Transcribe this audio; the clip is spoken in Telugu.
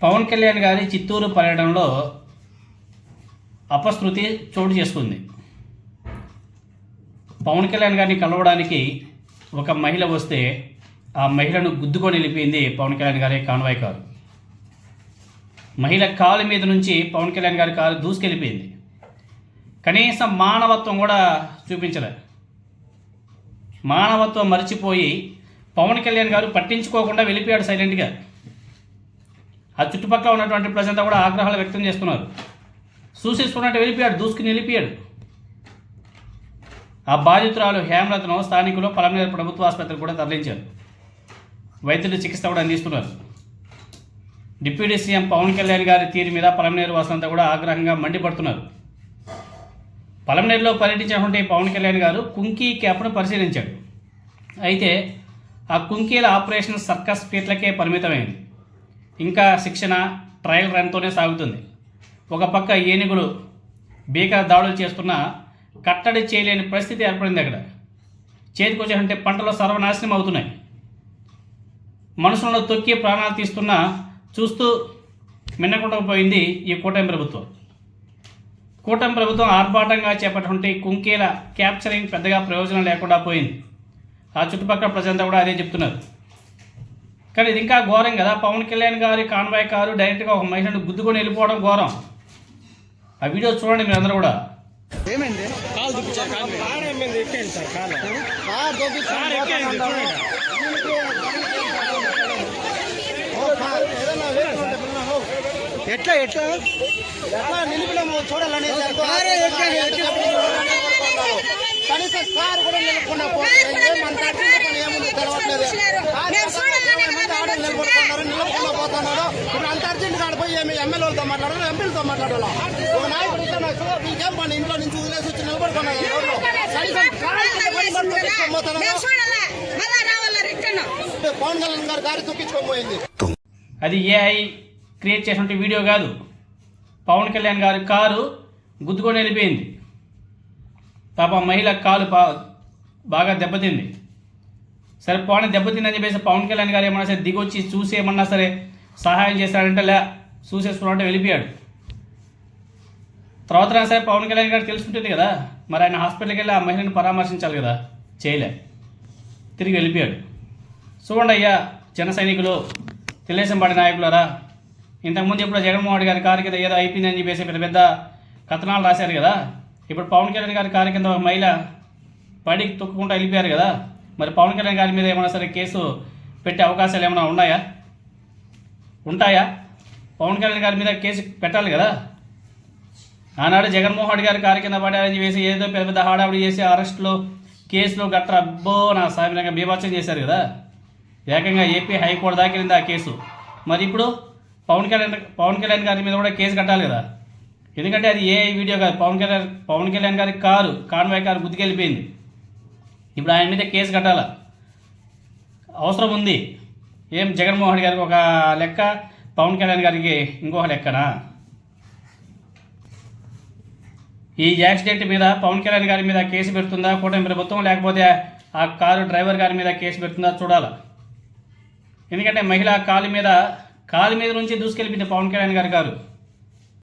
పవన్ కళ్యాణ్ గారి చిత్తూరు పర్యటనలో అపశృతి చోటు చేసుకుంది. పవన్ కళ్యాణ్ గారిని కలవడానికి ఒక మహిళ వస్తే ఆ మహిళను గుద్దుకొని వెళ్ళిపోయింది పవన్ కళ్యాణ్ గారి కాన్వాయ్ కారు. మహిళ కాలు మీద నుంచి పవన్ కళ్యాణ్ గారి కారు దూసుకెళ్ళిపోయింది. కనీసం మానవత్వం కూడా చూపించలేదు. మానవత్వం మర్చిపోయి పవన్ కళ్యాణ్ గారు పట్టించుకోకుండా వెళ్ళిపోయాడు సైలెంట్గా. ఆ చుట్టుపక్కల ఉన్నటువంటి ప్రజలంతా కూడా ఆగ్రహాలు వ్యక్తం చేస్తున్నారు. చూసేసుకున్నట్టు వెళ్ళిపోయాడు, దూసుకుని వెళ్ళిపోయాడు. ఆ బాధితురాలు హేమలతను స్థానికులు పలమనేరు ప్రభుత్వ ఆసుపత్రికి కూడా తరలించారు. వైద్యులు చికిత్స కూడా అందిస్తున్నారు. డిప్యూటీ సీఎం పవన్ కళ్యాణ్ గారి తీరు మీద పలమనేరు వాసులంతా కూడా ఆగ్రహంగా మండిపడుతున్నారు. పలమనేరులో పర్యటించినటువంటి పవన్ కళ్యాణ్ గారు కుంకీ క్యాప్ను పరిశీలించాడు. అయితే ఆ కుంకీల ఆపరేషన్ సర్కస్ ఫీట్లకే పరిమితమైంది. ఇంకా శిక్షణ ట్రయల్ రన్తోనే సాగుతుంది. ఒక పక్క ఏనుగులు భీకర దాడులు చేస్తున్నా కట్టడి చేయలేని పరిస్థితి ఏర్పడింది. అక్కడ చేతికొచ్చారంటే పంటలు సర్వనాశనం అవుతున్నాయి. మనుషులను తొక్కి ప్రాణాలు తీస్తున్నా చూస్తూ మిన్నకుండా పోయింది ఈ కూటమి ప్రభుత్వం. కూటమి ప్రభుత్వం ఆర్భాటంగా చేపట్టినటువంటి కుంకీల క్యాప్చరింగ్ పెద్దగా ప్రయోజనం లేకుండా పోయింది. ఆ చుట్టుపక్కల ప్రజలంతా కూడా అదే చెప్తున్నారు. కానీ ఇది ఇంకా ఘోరం కదా. పవన్ కళ్యాణ్ గారి కాన్వాయ్ కారు డైరెక్ట్గా ఒక మహిళను గుద్దుకొని వెళ్ళిపోవడం ఘోరం. ఆ వీడియో చూడండి మీరు అందరూ కూడా. ఎట్లా ఎట్లా నిలిపినాము చూడాలని కనీసం కారు కూడా నిలబడకుండా నిలబడకుండా పోతున్నాడు. ఇప్పుడు అంత అర్జెంట్ కాడ పోయి ఎమ్మెల్యేలతో మాట్లాడాలి, ఎంపీలతో మాట్లాడాలి. ఒక నాయకుడు ఇంకేం పని ఇంట్లో నుంచి వదిలేసి వచ్చి నిలబడుకున్నాడు. పవన్ కళ్యాణ్ గారు గారి తొక్కించుకోబోయింది. అది ఏఐ క్రియేట్ చేసినటువంటి వీడియో కాదు. పవన్ కళ్యాణ్ గారి కారు గుద్దుకొని వెళ్ళిపోయింది. పాప మహిళ కాలు బాగా దెబ్బతింది. సరే పవన్ దెబ్బతిందని చెప్పేసి పవన్ కళ్యాణ్ గారు ఏమన్నా సరే దిగొచ్చి చూసి ఏమన్నా సరే సహాయం చేశాడంటే లే, చూసేసుకున్నట్టు వెళ్ళిపోయాడు. తర్వాత సరే పవన్ కళ్యాణ్ గారు తెలుసుకుంటుంది కదా, మరి ఆయన హాస్పిటల్కి వెళ్ళి ఆ మహిళని పరామర్శించాలి కదా, చేయలే, తిరిగి వెళ్ళిపోయాడు. చూడండి అయ్యా జన సైనికులు, తెలుగుదేశం పార్టీ నాయకులారా, ఇంతకుముందు ఇప్పుడు జగన్మోహన్ రెడ్డి గారి కారు కింద ఏదో అయిపోయిందని చెప్పేసి పెద్ద పెద్ద కథనాలు రాశారు కదా. ఇప్పుడు పవన్ కళ్యాణ్ గారి కారు కింద ఒక మహిళ పడి తొక్కుకుంటూ వెళ్ళిపోయారు కదా. మరి పవన్ కళ్యాణ్ గారి మీద ఏమైనా సరే కేసు పెట్టే అవకాశాలు ఏమైనా ఉంటాయా? పవన్ కళ్యాణ్ గారి మీద కేసు పెట్టాలి కదా. ఆనాడు జగన్మోహన్ రెడ్డి గారి కారు కింద పడారని చెప్పేసి ఏదో పెద్ద పెద్ద హడావుడి చేసి అరెస్టులు కేసులు గట్రా అబ్బో నా సాయంగా బీభత్సం చేశారు కదా. ఏకంగా ఏపీ హైకోర్టు దాకా వెళ్ళింది ఆ కేసు. మరి ఇప్పుడు పవన్ కళ్యాణ్ గారి మీద కూడా కేసు కట్టాలి కదా. ఎందుకంటే అది ఏ వీడియో కాదు, పవన్ కళ్యాణ్ గారి కారు కాన్వాయ్ కారు గుద్దుకెళ్ళిపోయింది. ఇప్పుడు ఆయన మీద కేసు కట్టాలా, అవసరం ఉంది. ఏం జగన్మోహన్ రెడ్డి గారికి ఒక లెక్క, పవన్ కళ్యాణ్ గారికి ఇంకొక లెక్కనా? ఈ యాక్సిడెంట్ మీద పవన్ కళ్యాణ్ గారి మీద కేసు పెడుతుందా కూటమి ప్రభుత్వం, లేకపోతే ఆ కారు డ్రైవర్ గారి మీద కేసు పెడుతుందా చూడాలా. ఎందుకంటే మహిళ కాలు మీద నుంచి దూసుకెళ్ళిపోయింది పవన్ కళ్యాణ్ గారి కారు.